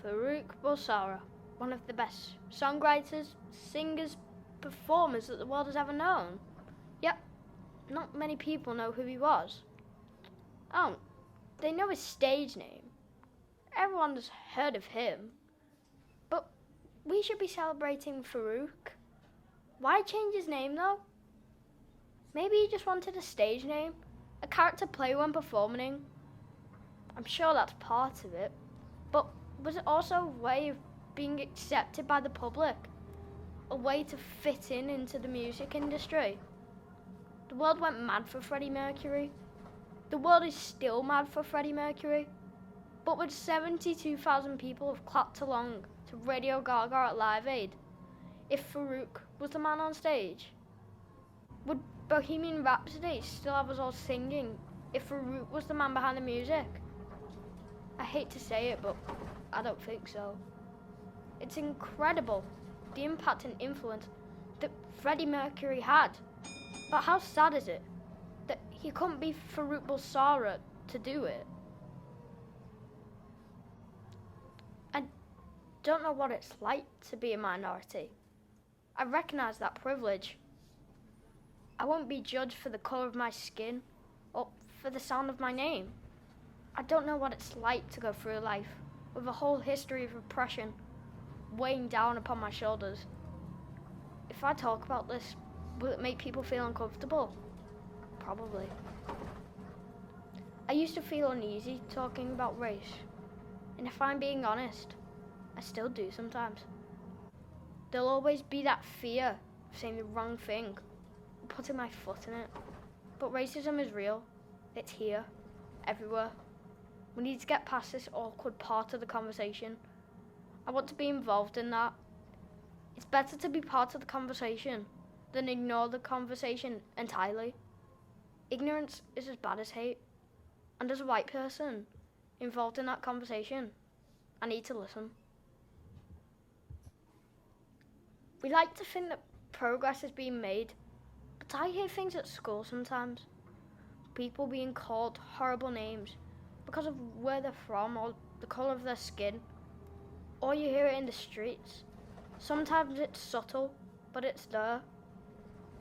Farouk Bulsara, one of the best songwriters, singers, performers that the world has ever known. Yet, not many people know who he was. Oh, they know his stage name. Everyone has heard of him. But we should be celebrating Farouk. Why change his name though? Maybe he just wanted a stage name, a character play when performing. I'm sure that's part of it. But was it also a way of being accepted by the public? A way to fit into the music industry? The world went mad for Freddie Mercury. The world is still mad for Freddie Mercury. But would 72,000 people have clapped along to Radio Gaga at Live Aid if Farouk was the man on stage? Would Bohemian Rhapsody still have us all singing if Farouk was the man behind the music? I hate to say it, but I don't think so. It's incredible, the impact and influence that Freddie Mercury had. But how sad is it that he couldn't be Farouk Bulsara to do it? I don't know what it's like to be a minority. I recognise that privilege. I won't be judged for the colour of my skin or for the sound of my name. I don't know what it's like to go through life with a whole history of oppression weighing down upon my shoulders. If I talk about this, will it make people feel uncomfortable? Probably. I used to feel uneasy talking about race, and if I'm being honest, I still do sometimes. There'll always be that fear of saying the wrong thing, putting my foot in it. But racism is real. It's here, everywhere. We need to get past this awkward part of the conversation. I want to be involved in that. It's better to be part of the conversation than ignore the conversation entirely. Ignorance is as bad as hate. And as a white person involved in that conversation, I need to listen. We like to think that progress is being made, but I hear things at school sometimes. People being called horrible names because of where they're from or the colour of their skin. Or you hear it in the streets. Sometimes it's subtle, but it's there.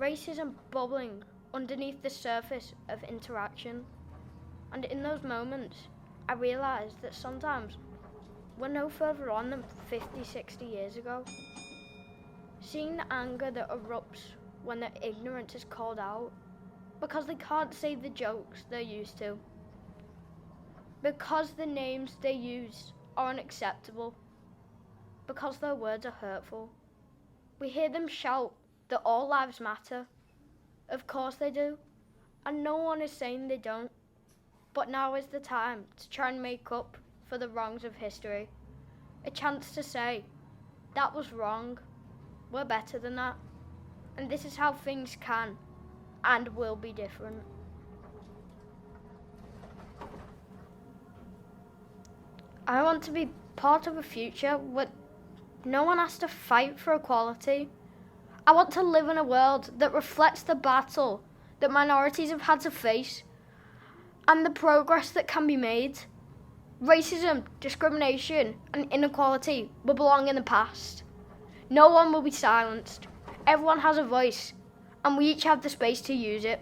Racism bubbling underneath the surface of interaction. And in those moments, I realise that sometimes we're no further on than 50, 60 years ago. Seeing the anger that erupts when their ignorance is called out, because they can't say the jokes they're used to, because the names they use are unacceptable, because their words are hurtful. We hear them shout that all lives matter. Of course they do, and no one is saying they don't, but now is the time to try and make up for the wrongs of history. A chance to say, that was wrong, we're better than that, and this is how things can and will be different. I want to be part of a future where no one has to fight for equality. I want to live in a world that reflects the battle that minorities have had to face and the progress that can be made. Racism, discrimination, and inequality will belong in the past. No one will be silenced. Everyone has a voice, and we each have the space to use it.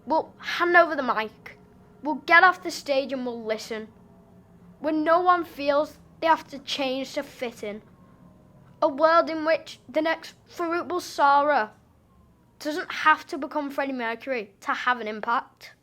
We'll hand over the mic. We'll get off the stage and we'll listen. When no one feels they have to change to fit in. A world in which the next Farouk Bulsara doesn't have to become Freddie Mercury to have an impact.